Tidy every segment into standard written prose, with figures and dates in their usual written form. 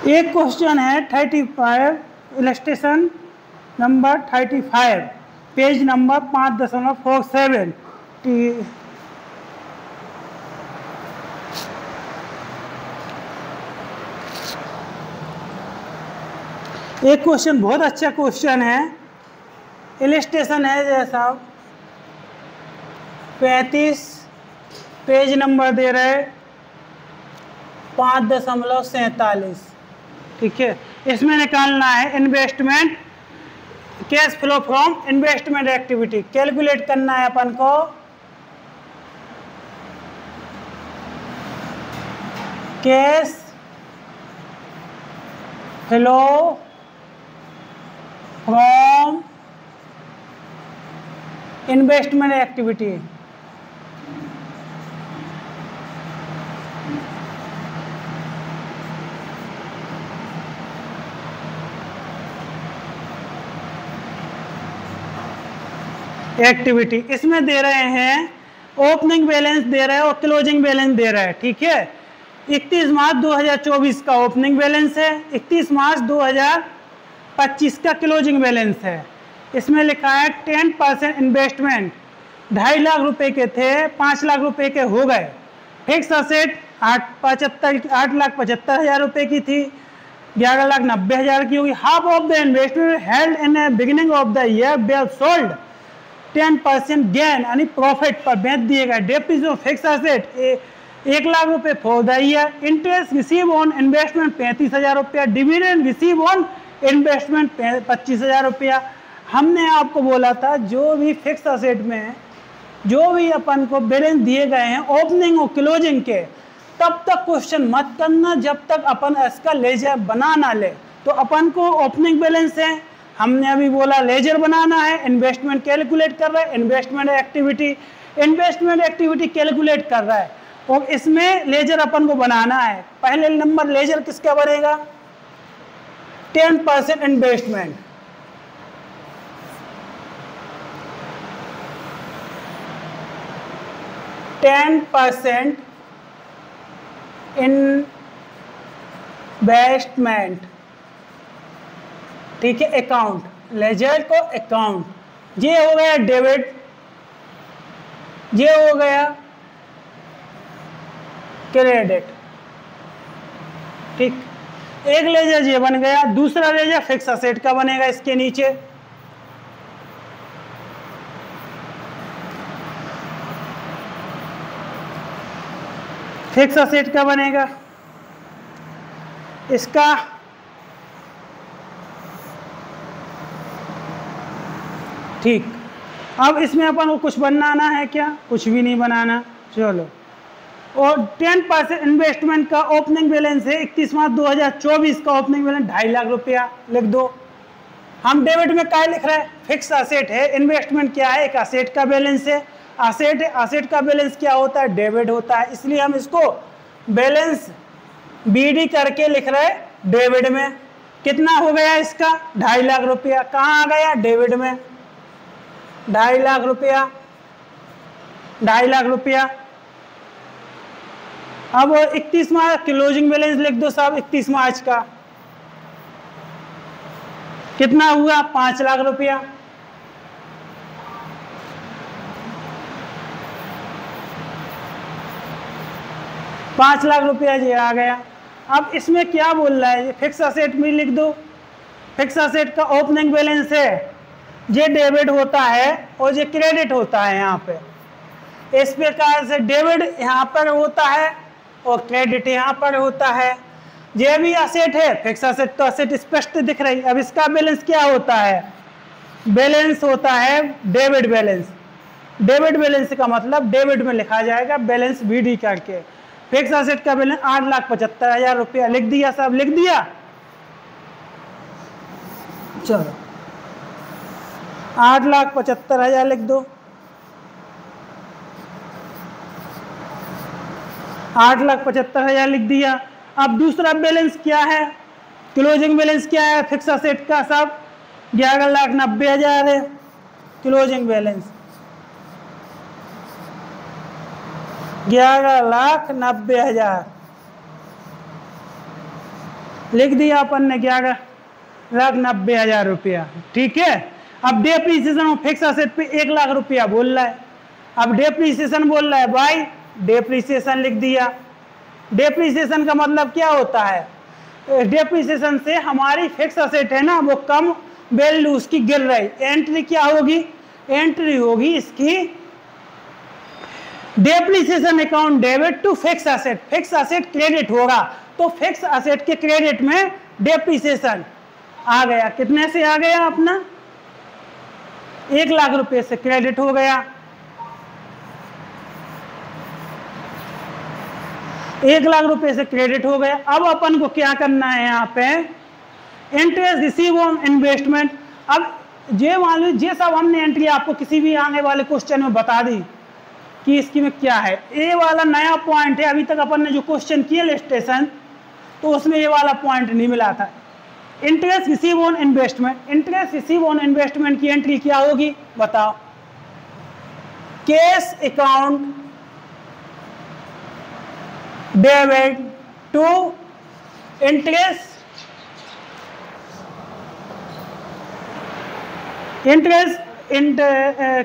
एक क्वेश्चन है 35, illustration number 35, page number 5.47। एक क्वेश्चन बहुत अच्छा क्वेश्चन है, इलस्ट्रेशन है जैसा 35, पेज नंबर दे रहे 5.47। ठीक है, इसमें निकालना है investment cash flow from investment activity. Calculate करना है अपन को cash flow from investment activity. Activity इसमें दे रहे हैं ओपनिंग बैलेंस दे रहे हैं और क्लोजिंग बैलेंस दे रहे हैं। ठीक है, 31 मार्च 2024 का ओपनिंग बैलेंस है, 31 मार्च 2025 का क्लोजिंग बैलेंस है। इसमें लिखा है 10% इन्वेस्टमेंट 2.5 लाख रुपए के थे, 5 लाख रुपए के हो गए। फिक्स असेट 8,75,000 रुपए की थी, 11,90,000 की होगी। Half of the investment held in beginning of the year way sold 10% gain यानी प्रॉफिट पर बेच दिए गए। डेप्रिसिएशन फिक्स असेट 1 लाख रुपए for the year. Interest receive on investment 35,000 रुपया। डिविडेंड रिसीव ऑन इन्वेस्टमेंट 25,000 रुपया। हमने आपको बोला था जो भी फिक्स असेट में जो भी अपन को बैलेंस दिए गए हैं ओपनिंग और क्लोजिंग के, तब तक क्वेश्चन मत करना जब तक अपन इसका लेजर बना ना ले। तो अपन को ओपनिंग बैलेंस है, हमने अभी बोला लेजर बनाना है, इन्वेस्टमेंट कैलकुलेट कर रहा है, इन्वेस्टमेंट एक्टिविटी कैलकुलेट कर रहा है और इसमें लेजर अपन को बनाना है। पहले नंबर लेजर किसका बनेगा? 10% इन्वेस्टमेंट। इन्वेस्टमेंट, ठीक है, अकाउंट, लेजर को अकाउंट। ये हो गया डेबिट, ये हो गया क्रेडिट। ठीक, एक लेजर ये बन गया, दूसरा लेजर फिक्स असेट का बनेगा इसके नीचे। फिक्स असेट का बनेगा इसका ठीक। अब इसमें अपन को कुछ बनाना है क्या? कुछ भी नहीं बनाना, चलो। और 10% इन्वेस्टमेंट का ओपनिंग बैलेंस है 31 मार्च 2024 का ओपनिंग बैलेंस 2.5 लाख रुपया लिख दो। हम डेबिट में क्या लिख रहे हैं? फिक्स असेट है। इन्वेस्टमेंट क्या है? एक असेट का बैलेंस है, असेट है। असेट का बैलेंस क्या होता है? डेबिट होता है, इसलिए हम इसको बैलेंस बीडी करके लिख रहे हैं डेबिट में। कितना हो गया इसका? 2.5 लाख रुपया। कहाँ आ गया? डेबिट में 2.5 लाख रुपया, 2.5 लाख रुपया। अब 31 मार्च क्लोजिंग बैलेंस लिख दो साहब। 31 मार्च का कितना हुआ? 5 लाख रुपया। $5 लाख रुपया ये आ गया। अब इसमें क्या बोल रहा है? ये फिक्स असेट में लिख दो। फिक्स असेट का ओपनिंग बैलेंस है, ये डेबिट होता है और ये क्रेडिट होता है। यहाँ पे इस प्रकार से डेबिट यहाँ पर होता है और क्रेडिट यहाँ पर होता है। ये भी असेट है, फिक्स असेट तो असेट स्पष्ट दिख रही। अब इसका बैलेंस क्या होता है? बैलेंस होता है डेबिट बैलेंस। डेबिट बैलेंस का मतलब डेबिट में लिखा जाएगा बैलेंस बीडी करके। फिक्स असेट का बैलेंस 8,75,000 रुपया लिख दिया साहब, लिख दिया। चलो 8,75,000 लिख दो। 8,75,000 लिख दिया। अब दूसरा बैलेंस क्या है? क्लोजिंग बैलेंस क्या है फिक्स असेट का साहब? 11,90,000 है क्लोजिंग बैलेंस। 11,90,000। लिख दिया अपन ने 11,90,000 रुपया, ठीक है। अब डेप्रीसिएशन फिक्स असेट पे 1,00,000 रुपया बोल रहा है। अब डेप्रीसिएशन बोल रहा है भाई, डेप्रीसिएशन लिख दिया। डेप्रीसिएशन का मतलब क्या होता है? डेप्रीसिएशन से हमारी फिक्स असेट है ना वो कम वैल्यू उसकी गिर रही। एंट्री क्या होगी? एंट्री होगी इसकी depreciation account debit to fix asset. Fix asset credit होगा तो फिक्स असेट के क्रेडिट में डेप्रीसिएशन आ गया। कितने से आ गया? अपना 1,00,000 रुपये से क्रेडिट हो गया। 1,00,000 रुपये से क्रेडिट हो गया। अब अपन को क्या करना है यहाँ पे? Interest receive on investment. अब ये मान लो ये सब हमने एंट्री आपको किसी भी आने वाले क्वेश्चन में बता दी कि इसकी में क्या है। ये वाला नया पॉइंट है, अभी तक अपन ने जो क्वेश्चन किए इलस्ट्रेशन तो उसमें ये वाला पॉइंट नहीं मिला था। Interest receive on investment. Interest receive on investment की एंट्री क्या होगी बताओ? Cash account debit to interest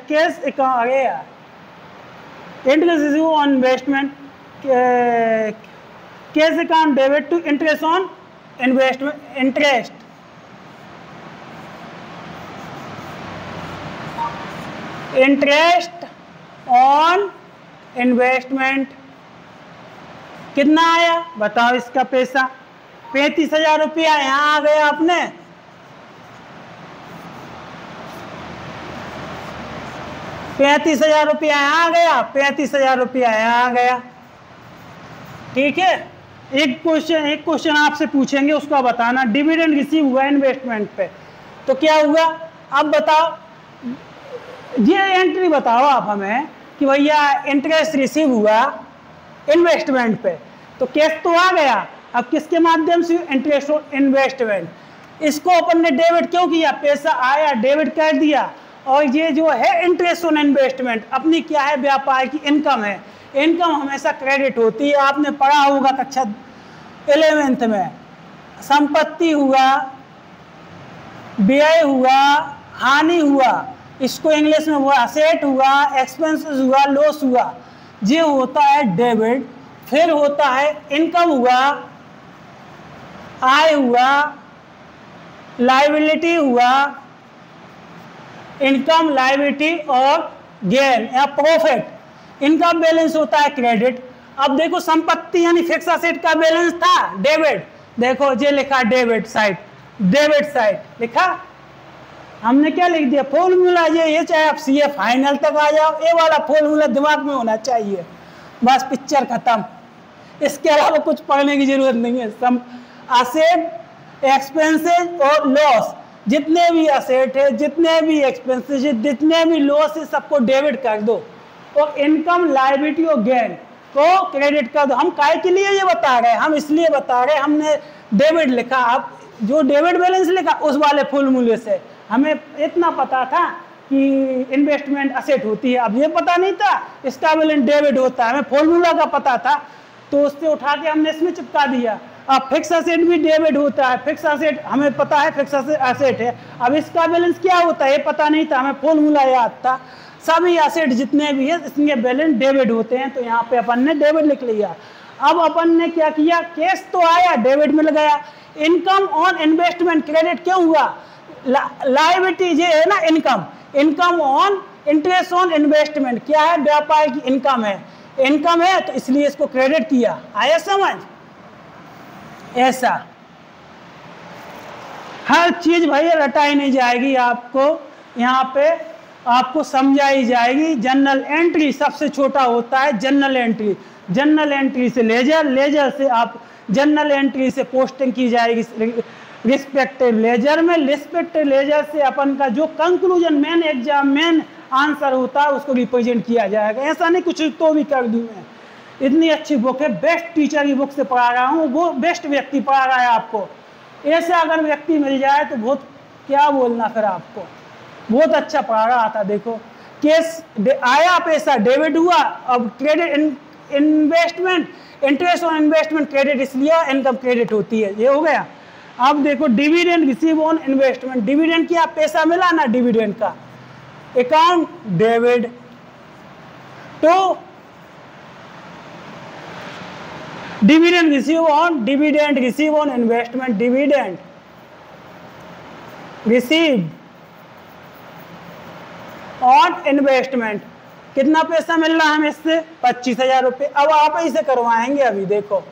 cash account, अरे यार, interest receive on investment cash account debit to interest on investment. Interest on investment कितना आया बताओ? इसका पैसा 35,000 रुपया यहाँ आ गया अपने। ₹35,000 यहाँ आ गया, 35,000 रुपया यहाँ आ गया, ठीक है। एक क्वेश्चन आपसे पूछेंगे उसका बताना। डिविडेंड रिसीव हुआ इन्वेस्टमेंट पे तो क्या हुआ? अब बताओ, ये एंट्री बताओ आप हमें कि भैया इंटरेस्ट रिसीव हुआ इन्वेस्टमेंट पे तो कैश तो आ गया। अब किसके माध्यम से? Interest on investment. इसको अपन ने डेबिट क्यों किया? पैसा आया डेबिट कर दिया। और ये जो है इंटरेस्ट ऑन इन्वेस्टमेंट अपनी क्या है? व्यापार की इनकम है। इनकम हमेशा क्रेडिट होती है। आपने पढ़ा होगा कक्षा 11th में, संपत्ति हुआ, व्यय हुआ, हानि हुआ, इसको इंग्लिश में हुआ असेट हुआ, एक्सपेंसेस हुआ, लॉस हुआ, ये होता है डेबिट। फिर होता है इनकम हुआ, आय हुआ, लायबिलिटी हुआ, इनकम, लायबिलिटी और गेन या प्रॉफिट। इनका बैलेंस होता है क्रेडिट। अब देखो संपत्ति यानी फिक्स असेट का बैलेंस था डेबिट। देखो ये लिखा डेबिट साइड, डेबिट साइड लिखा। हमने क्या लिख दिया? फॉर्मूला ये चाहे आप सीए फाइनल तक आ जाओ, ये वाला फॉर्मूला दिमाग में होना चाहिए, बस पिक्चर खत्म। इसके अलावा कुछ पढ़ने की जरूरत नहीं है। सम असेट, एक्सपेंसेस और लॉस, जितने भी असेट है, जितने भी एक्सपेंसेस है, जितने भी लॉस है, सबको डेबिट कर दो और इनकम, लायबिलिटी और गेन को क्रेडिट कर दो। हम काय के लिए ये बता रहे हैं? हम इसलिए बता रहे हैं, हमने डेबिट लिखा। अब जो डेबिट बैलेंस लिखा उस वाले फॉर्मूले से हमें इतना पता था कि इन्वेस्टमेंट असेट होती है। अब ये पता नहीं था इसका बैलेंस डेबिट होता है, हमें फॉर्मूला का पता था तो उससे उठा के हमने इसमें चिपका दिया। अब फिक्स असेट भी डेबिट होता है। फिक्स असेट हमें पता है, फिक्स असेट है। अब इसका बैलेंस क्या होता है ये पता नहीं था, हमें फॉर्मूला याद था। सभी असेट जितने भी है इसके बैलेंस डेबिट होते हैं, तो यहाँ पे अपन ने डेबिट लिख लिया। अब अपन ने क्या किया? कैश तो आया, डेबिट मिल गया। इनकम ऑन इन्वेस्टमेंट क्रेडिट क्यों हुआ? लायबिलिटी ये है ना income, income on interest on investment क्या है? व्यापार की इनकम है, इनकम है तो इसलिए इसको क्रेडिट किया। आया समझ? ऐसा हर चीज भाई रटाई नहीं जाएगी, आपको यहाँ पे आपको समझाई जाएगी। जनरल एंट्री सबसे छोटा होता है जनरल एंट्री। जनरल एंट्री से लेजर, लेजर से आप जनरल एंट्री से पोस्टिंग की जाएगी रिस्पेक्टिव लेजर में। रिस्पेक्टिव लेजर से अपन का जो conclusion main exam main answer होता है उसको रिप्रेजेंट किया जाएगा। ऐसा नहीं कुछ तो भी कर दूं मैं। इतनी अच्छी बुक है, बेस्ट टीचर की बुक से पढ़ा रहा हूँ, वो बेस्ट व्यक्ति पढ़ा रहा है आपको। ऐसा अगर व्यक्ति मिल जाए तो बहुत क्या बोलना, फिर आपको बहुत अच्छा पढ़ा रहा था। देखो केस आया, पैसा डेबिट हुआ, अब credit investment interest on investment credit इसलिए इनकम क्रेडिट होती है। ये हो गया। अब देखो dividend receive on investment, dividend क्या पैसा मिला ना डिविडेंड का, account debit to dividend receive on investment, dividend receive on investment, कितना पैसा मिल रहा है हमें इससे 25,000 रुपये। अब आप इसे करवाएंगे, अभी देखो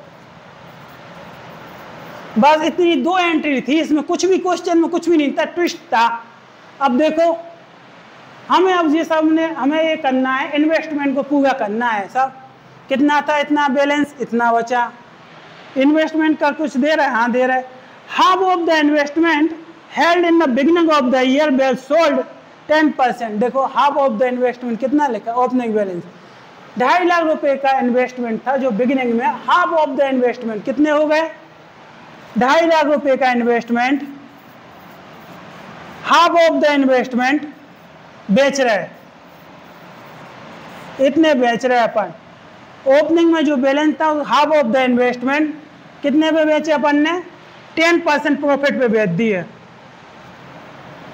बस इतनी 2 एंट्री थी, इसमें कुछ भी क्वेश्चन में कुछ भी नहीं था, ट्विस्ट था। अब देखो हमें अब ये सब ने हमें ये करना है, इन्वेस्टमेंट को पूरा करना है सब। कितना था, इतना बैलेंस, इतना बचा। इन्वेस्टमेंट का कुछ दे रहा है, हाँ दे रहा है। Half of the investment held in the beginning of the year were sold 10%। देखो हाफ ऑफ द इन्वेस्टमेंट कितना लिखा, ओपनिंग बैलेंस 2.5 लाख रुपए का इन्वेस्टमेंट था जो बिगिनिंग में, हाफ ऑफ द इन्वेस्टमेंट कितने हो गए, 2.5 लाख रुपए का investment, half of the investment बेच रहे, इतने बेच रहे अपन। ओपनिंग में जो बैलेंस था हाफ ऑफ द इन्वेस्टमेंट कितने पे बेचे अपन ने, 10% प्रॉफिट पे बेच दिए,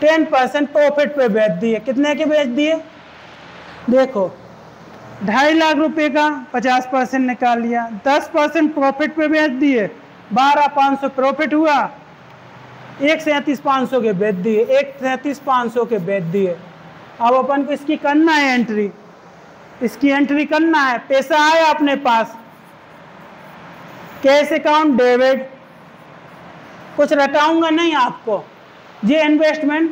10% प्रॉफिट पे बेच दिए। कितने के बेच दिए, देखो 2.5 लाख रुपए का 50% निकाल लिया, 10% प्रॉफिट पे बेच दिए, 12,500 प्रॉफिट हुआ, 1,37,500 के बेच दिए, 1,37,500 के बेच दिए। अब अपन को इसकी करना है एंट्री, इसकी एंट्री करना है। पैसा आया अपने पास, कैश अकाउंट डेबिट, कुछ रटाऊंगा नहीं आपको। ये इन्वेस्टमेंट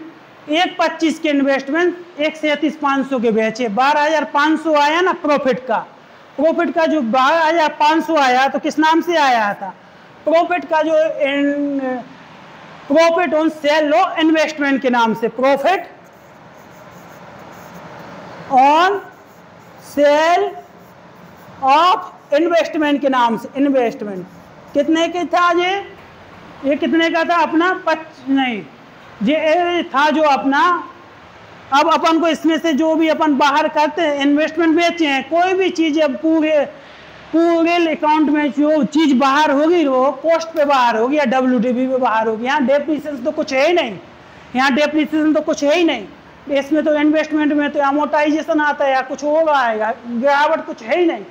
1,25 के इन्वेस्टमेंट 1,37,500 के बेचे, 12,500 आया ना प्रॉफिट का। प्रॉफिट का जो 12,500 आया तो किस नाम से आया था, प्रॉफिट का जो profit on sale of investment के नाम से, profit on sale of investment के नाम से। इन्वेस्टमेंट कितने के था ये कितने का था अपना, नहीं ये था जो अपना। अब अपन को इसमें से जो भी अपन बाहर करते हैं, इन्वेस्टमेंट बेचे हैं, कोई भी चीज़ अब पूरे अकाउंट में जो चीज़ बाहर होगी वो कॉस्ट पे बाहर होगी या WDV पे बाहर होगी। यहाँ डेप्रिसिएशन तो कुछ है ही नहीं, यहाँ डेप्रिसिएशन तो कुछ है ही नहीं। इसमें तो इन्वेस्टमेंट में तो अमोर्टाइजेशन आता है या कुछ होगा आएगा, गिरावट कुछ है ही नहीं।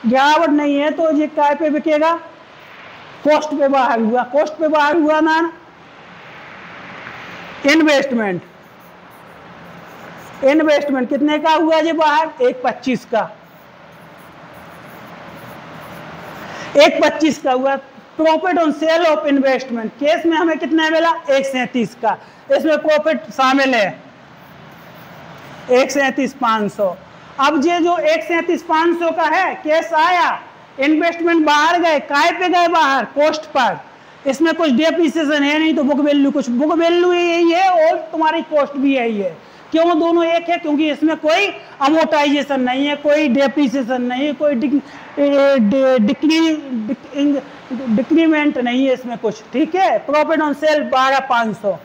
गिरावट नहीं है तो ये काय पे बिकेगा, कॉस्ट पे बाहर हुआ, कॉस्ट पे बाहर हुआ ना इन्वेस्टमेंट। इन्वेस्टमेंट कितने का हुआ जी बाहर, 1,25 का, 1,25 का हुआ। Profit on sale of investment case में हमें कितना मिला, 1,37 का, इसमें प्रॉफिट शामिल है 1,37,500। अब ये जो 1,37,500 का है केस आया, इन्वेस्टमेंट बाहर गए, काय पे गए बाहर, कॉस्ट पर। इसमें कुछ डेप्रिसिएशन है नहीं तो बुक वैल्यू, कुछ बुक वैल्यू यही है और तुम्हारी कॉस्ट भी यही है। क्यों दोनों एक है, क्योंकि इसमें कोई अमोर्टाइजेशन नहीं है, कोई डेप्रिसिएशन नहीं है, कोई डिक्रीमेंट नहीं है इसमें कुछ, ठीक है। Profit on cell 12,500।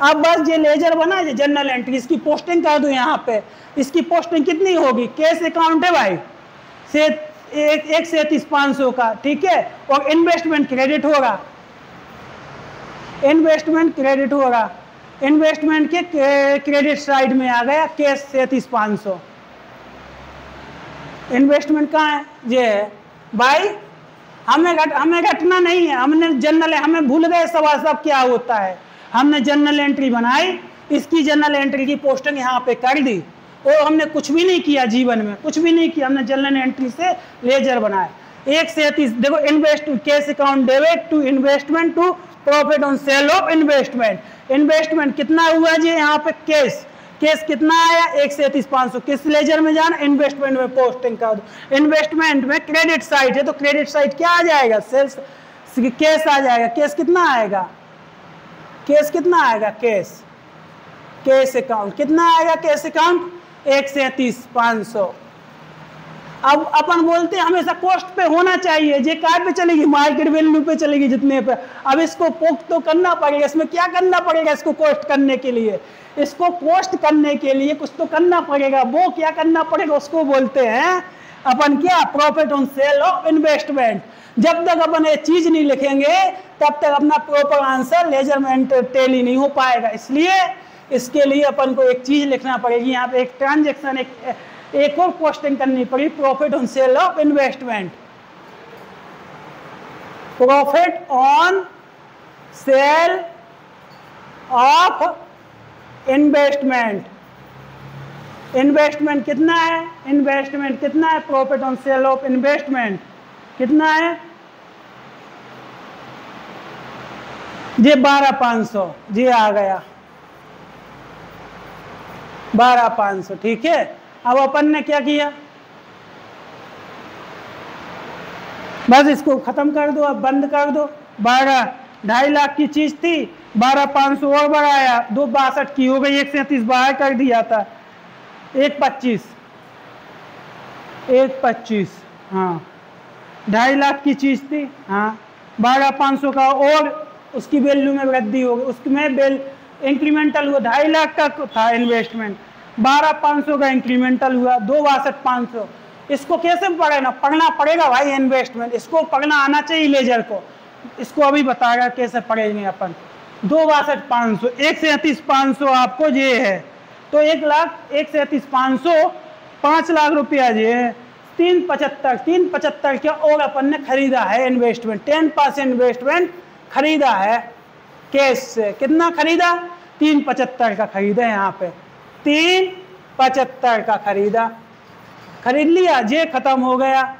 अब बस ये लेजर बना है जनरल एंट्री, इसकी पोस्टिंग कर दो यहाँ पे। इसकी पोस्टिंग कितनी होगी, कैश अकाउंट है भाई से 1,37,500 का, ठीक है। और इन्वेस्टमेंट क्रेडिट होगा, इन्वेस्टमेंट क्रेडिट होगा, इन्वेस्टमेंट के क्रेडिट साइड में आ गया कैश 37,500। इन्वेस्टमेंट कहाँ है, ये है भाई। हमें घटना नहीं है, हमने जनरल, हमें भूल गए सब क्या होता है। हमने जनरल एंट्री बनाई, इसकी जनरल एंट्री की पोस्टिंग यहाँ पे कर दी और हमने कुछ भी नहीं किया जीवन में, कुछ भी नहीं किया। हमने जनरल एंट्री से लेजर बनाए 1,37। देखो invest cash account debit to investment to profit on sale of investment. Investment कितना हुआ जी यहाँ पे, केस कितना आया 1,37,500। किस लेजर में जाना, इन्वेस्टमेंट में पोस्टिंग कर दो। इन्वेस्टमेंट में क्रेडिट साइड है तो क्रेडिट साइड क्या आ जाएगा, सेल्स केस आ जाएगा। केस कितना आएगा, केस कितना आएगा, कैश अकाउंट कितना आएगा, कैश अकाउंट 1,37,500। अब अपन बोलते हैं हमेशा कॉस्ट पे होना चाहिए, ये काय पे चलेगी, मार्केट वैल्यू पे चलेगी जितने पे। अब इसको पोक तो करना पड़ेगा, इसमें क्या करना पड़ेगा, इसको कॉस्ट करने के लिए, इसको कॉस्ट करने के लिए कुछ तो करना पड़ेगा। वो क्या करना पड़ेगा, उसको बोलते हैं अपन क्या profit on sale of investment. जब तक अपन ये चीज नहीं लिखेंगे तब तक अपना प्रॉपर आंसर लेजरमेंट टैली नहीं हो पाएगा। इसलिए इसके लिए अपन को एक चीज लिखना पड़ेगी, यहाँ पे एक ट्रांजेक्शन एक और पोस्टिंग करनी पड़ी, profit on sale of investment. Profit on sale of investment. Investment कितना है, इन्वेस्टमेंट कितना है, profit on sale of investment कितना है जी 12,500 जी आ गया 12,500। ठीक है, अब अपन ने क्या किया, बस इसको खत्म कर दो, अब बंद कर दो। 2.5 लाख की चीज थी, 12,500 और बढ़ाया, 2,62 की हो गई, 137 बाहर कर दिया था, 1,25 हाँ 2.5 लाख की चीज थी, हाँ 12,500 का और उसकी वैल्यू में वृद्धि हो गई, उसमें बेल इंक्रीमेंटल हुआ। 2.5 लाख का था इन्वेस्टमेंट, 12,500 का इंक्रीमेंटल हुआ, 2,62,500। इसको कैसे पढ़ना पड़ेगा भाई इन्वेस्टमेंट, इसको पढ़ना आना चाहिए लेजर को, इसको अभी बताएगा कैसे पढ़ेंगे अपन। 2,62,500, 1,37,500 आपको ये है, तो 1,37,500 5 लाख रुपया ये है। 3,75 क्या और अपन ने खरीदा है इन्वेस्टमेंट, 10% इन्वेस्टमेंट खरीदा है कैश से। कितना खरीदा, 3,75 का खरीदा है, यहाँ पे 3,75 का खरीदा, खरीद लिया, जे खत्म हो गया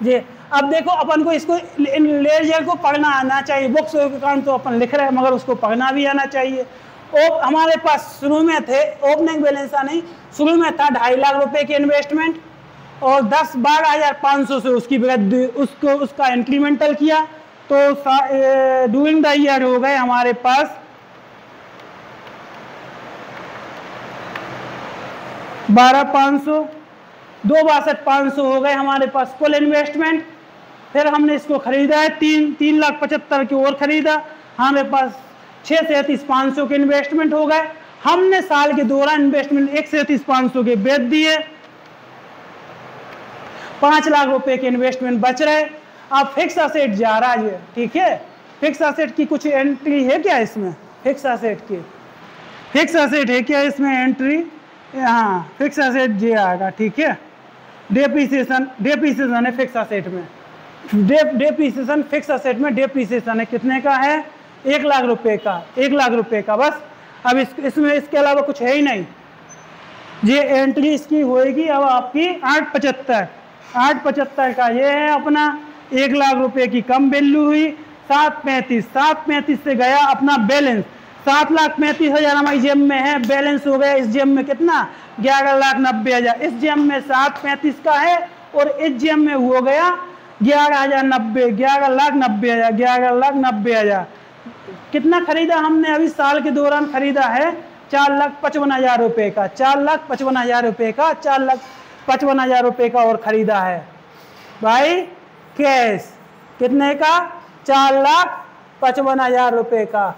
जे। अब देखो अपन को इसको लेजर को पढ़ना आना चाहिए, बुक्स के कारण तो अपन लिख रहे हैं मगर उसको पढ़ना भी आना चाहिए। और हमारे पास शुरू में थे ओपनिंग बैलेंस नहीं, शुरू में था 2.5 लाख रुपए के इन्वेस्टमेंट और 12,500 से उसकी वृद्धि, उसका इंक्रीमेंटल किया, तो डूरिंग द ईयर हो गए हमारे पास 12,500, 2,62,500 हो गए हमारे पास कुल इन्वेस्टमेंट। फिर हमने इसको खरीदा है 3,75,000 की और खरीदा, हमारे पास 6,37,500 के इन्वेस्टमेंट हो गए। हमने साल के दौरान इन्वेस्टमेंट 1,37,500 के बेच दिए, 5 लाख रुपए के इन्वेस्टमेंट बच रहे। अब फिक्स असेट जा रहा है, ठीक है, फिक्स असेट की कुछ एंट्री है क्या इसमें, फिक्स असेट की, फिक्स असेट है क्या इसमें एंट्री, हाँ फिक्स असेट जे आएगा। ठीक है, डेप्रिसिएशन है फिक्स असेट में, डेप्रिसिएशन फिक्स असेट में डेप्रिसिएशन है, कितने का है, 1 लाख रुपए का, 1 लाख रुपए का बस। अब इसमें इसके अलावा कुछ है ही नहीं। ये एंट्री इसकी होएगी अब आपकी 8,75 का ये है अपना 1 लाख रुपए की कम वैल्यू हुई। 7,35 से गया अपना बैलेंस, 7,35,000 हमारी जेब में है, बैलेंस हो गया इस जेब में कितना 11,90,000। इस जेब में 7,35 का है और इस जेब में हो गया 11,90,000। कितना खरीदा हमने अभी साल के दौरान, खरीदा है 4,55,000 रुपए का, 4,55,000 रुपए का, 4,55,000 रुपए का और खरीदा है भाई कैश, कितने का 4,55,000 रुपए का।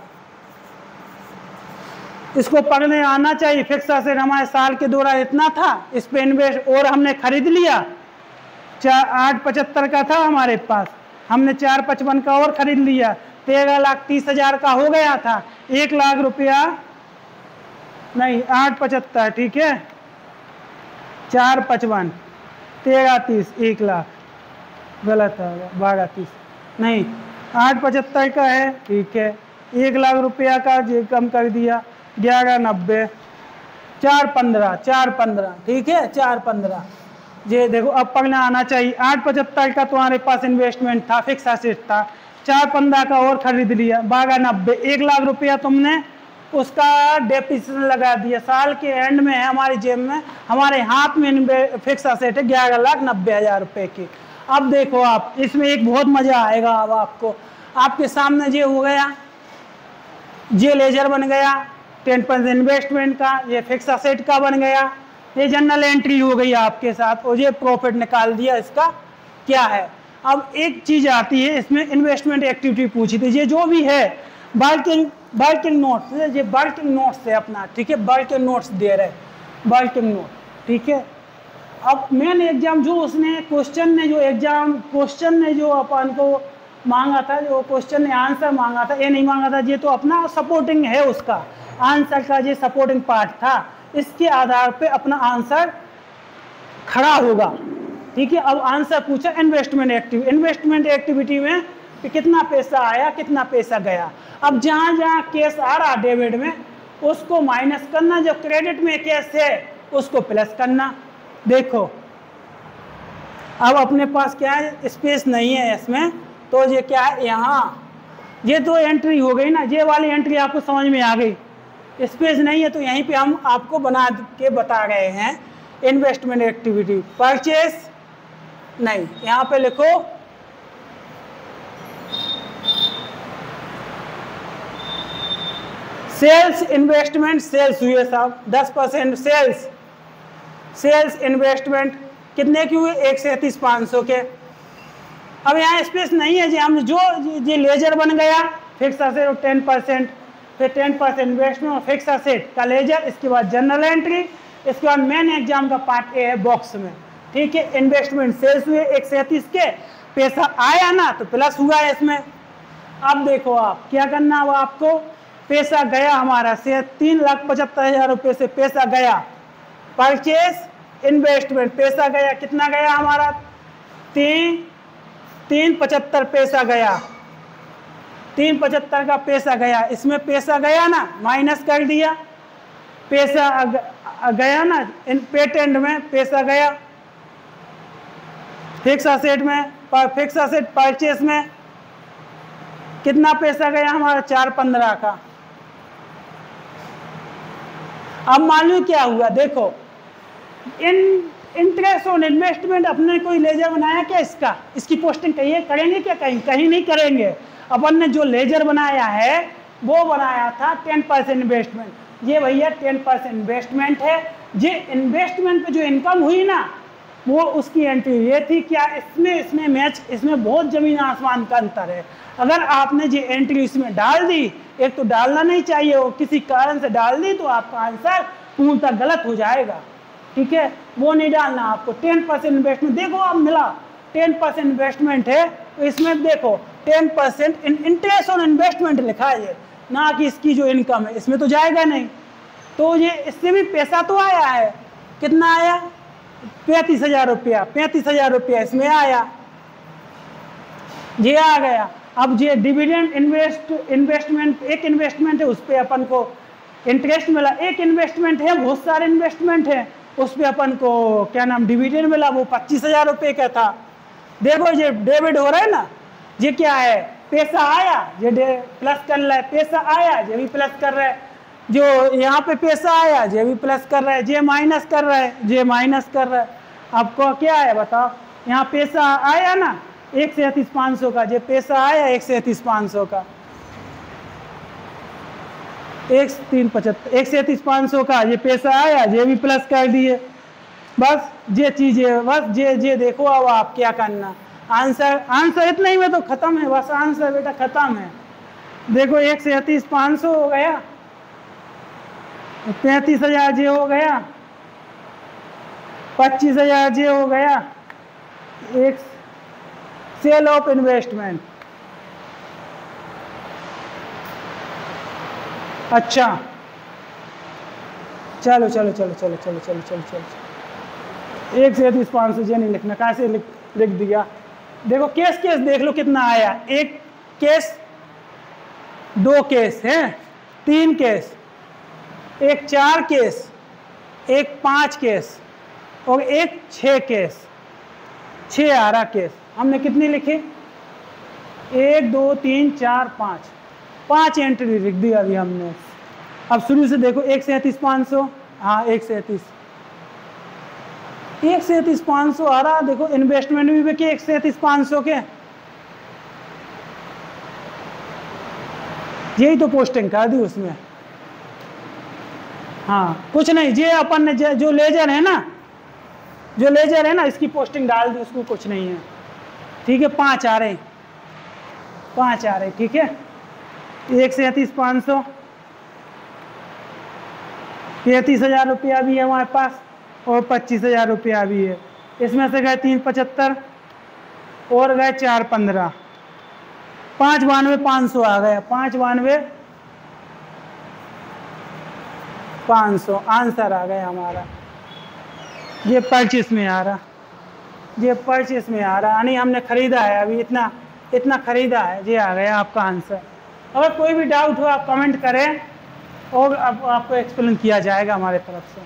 इसको पढ़ने आना चाहिए। फिक्स असेट हमारे साल के दौरान इतना था, इस पे इन्वेस्ट और हमने खरीद लिया, 8,75 का था हमारे पास, हमने 4,55 का और खरीद लिया, 13,30,000 का हो गया था। 1 लाख रुपया नहीं 8,75, ठीक है, 4,55, 13,30, 1 लाख गलत है, 12,30 नहीं 8,75 का है, ठीक है, 1 लाख रुपया का जो कम कर दिया 11,90, 4,15, ठीक है 4,15। ये देखो अब पढ़ना आना चाहिए। 8,75 का तुम्हारे पास इन्वेस्टमेंट था, फिक्स एसेट था, 4,15 का और खरीद लिया, 12,90, 1 लाख रुपया तुमने उसका डेप्रिसिएशन लगा दिया। साल के एंड में है हमारी जेब में, हमारे हाथ में फिक्स एसेट है 11,90,000 रुपए की। अब देखो आप इसमें एक बहुत मजा आएगा। अब आपको आपके सामने ये हो गया, ये लेजर बन गया 10% इन्वेस्टमेंट का, ये फिक्स एसेट का बन गया, ये जनरल एंट्री हो गई आपके साथ और ये प्रॉफिट निकाल दिया इसका क्या है। अब एक चीज आती है इसमें, इन्वेस्टमेंट एक्टिविटी पूछी थी, ये जो भी है वर्किंग नोट्स, ये वर्किंग नोट्स है अपना, ठीक है, वर्किंग नोट्स दे रहे, वर्किंग नोट, ठीक है। अब मेन एग्जाम जो उसने क्वेश्चन ने जो अपन को मांगा था, जो क्वेश्चन ने आंसर मांगा था, ये नहीं मांगा था, ये तो अपना सपोर्टिंग है, उसका आंसर का ये सपोर्टिंग पार्ट था, इसके आधार पे अपना आंसर खड़ा होगा। ठीक है, अब आंसर पूछा इन्वेस्टमेंट एक्टिविटी में कि कितना पैसा आया कितना पैसा गया। अब जहाँ जहाँ कैश आ रहा डेबिट में उसको माइनस करना, जो क्रेडिट में कैश है उसको प्लस करना। देखो अब अपने पास क्या है, स्पेस नहीं है इसमें, तो ये क्या है, यहाँ ये तो एंट्री हो गई ना, ये वाली एंट्री आपको समझ में आ गई। स्पेस नहीं है तो यहीं पे हम आपको बना के बता रहे हैं इन्वेस्टमेंट एक्टिविटी। परचेस नहीं, यहाँ पे लिखो सेल्स इन्वेस्टमेंट, सेल्स हुए साहब 10% सेल्स इन्वेस्टमेंट कितने की हुए, 137,500 के। अब यहाँ स्पेस नहीं है जी, हम जो ये लेजर बन गया फिक्स असेट 10%, फिर 10% इन्वेस्टमेंट और फिक्स असेट का लेजर, इसके बाद जनरल एंट्री, इसके बाद मेन एग्जाम का पार्ट ए है बॉक्स में। ठीक है, इन्वेस्टमेंट सेल्स हुए 137 के, पैसा आया ना तो प्लस हुआ है इसमें। अब देखो आप क्या करना, अब आपको पैसा गया हमारा से 3,75,000 रुपये से पैसा गया, परचेस इन्वेस्टमेंट पैसा गया, कितना गया हमारा 3,75 पैसा गया, 3,75 का पैसा गया, इसमें पैसा गया ना माइनस कर दिया, पैसा गया ना पेटेंट में पैसा गया, फिक्स असेट में, फिक्स असेट परचेस में कितना पैसा गया हमारा 4,15 का। अब मालूम क्या हुआ, देखो इंटरेस्ट ऑन इन्वेस्टमेंट अपने कोई लेजर बनाया क्या, इसकी पोस्टिंग करेंगे क्या, कहीं नहीं करेंगे। अपन ने जो लेजर बनाया है वो बनाया था 10% इन्वेस्टमेंट, ये भैया 10% इन्वेस्टमेंट है। ये इन्वेस्टमेंट पे जो इनकम हुई ना वो उसकी एंट्री ये थी। क्या इसमें मैच, इसमें बहुत जमीन आसमान का अंतर है। अगर आपने ये एंट्री इसमें डाल दी, एक तो डालना नहीं चाहिए और किसी कारण से डाल दी तो आपका आंसर पूर्णतः गलत हो जाएगा। ठीक है, वो नहीं डालना आपको। 10% इन्वेस्टमेंट देखो आप मिला 10% इन्वेस्टमेंट है तो इसमें देखो 10% इंटरेस्ट ऑन इन्वेस्टमेंट लिखा है, ना कि इसकी जो इनकम है, इसमें तो जाएगा नहीं। तो ये इससे भी पैसा तो आया है, कितना आया 35,000 रुपया, 35,000 रुपया इसमें आया, ये आ गया। अब ये डिविडेंड इन्वेस्टमेंट, एक इन्वेस्टमेंट है उस पर अपन को इंटरेस्ट मिला, एक इन्वेस्टमेंट है, बहुत सारे इन्वेस्टमेंट है उस पर अपन को क्या नाम डिविडेंड मिला, वो 25,000 रुपये का था। देखो ये डेबिट हो रहा है ना, ये क्या है पैसा आया, ये प्लस कर रहा है, पैसा आया ये भी प्लस कर रहा है, जो यहाँ पे पैसा आया ये भी प्लस कर रहा है, ये माइनस कर रहा है, ये माइनस कर रहा है। आपको क्या है बताओ, यहाँ पैसा आया ना 137,500 का, ये पैसा आया 137,500 का, 137,500 का ये पैसा आया, ये भी प्लस कर दिए। बस ये चीज़ें, बस ये देखो अब आप क्या करना, आंसर इतना ही में तो ख़त्म है, बस आंसर बेटा ख़त्म है। देखो 137,500 हो गया, 35,000 ये हो गया, 25,000 ये हो गया, एक सेल ऑफ इन्वेस्टमेंट। अच्छा चलो चलो चलो चलो चलो चलो चलो चलो 137,500 ये नहीं लिखना, कैसे लिख दिया। देखो केस देख लो कितना आया, एक केस, दो केस हैं, तीन केस, एक 4 केस, एक 5 केस और एक 6 केस, 6 आ रहा केस। हमने कितनी लिखी 1 2 3 4 5 एंट्री लिख दी अभी हमने। अब शुरू से देखो 137,500, हाँ 137,500 आ रहा। देखो इन्वेस्टमेंट भी बेके 137,500 के, यही तो पोस्टिंग कर दी उसमें। हाँ कुछ नहीं, ये अपन ने जो लेजर है ना, जो लेजर है ना इसकी पोस्टिंग डाल दी, उसको कुछ नहीं है। ठीक है 5 आ रहे, 5 आ रहे, ठीक है 137,500, 33,000 रुपया भी है हमारे पास, और 25,000 रुपया भी है। इसमें से गए 375 और गए 415, 592,500 आ गया, 592,500 आंसर आ गया हमारा। ये परचेस में आ रहा, ये परचेस में आ रहा, यानी हमने ख़रीदा है अभी इतना इतना ख़रीदा है। ये आ गया आपका आंसर। अगर कोई भी डाउट हो आप कमेंट करें और आपको एक्सप्लेन किया जाएगा हमारे तरफ से।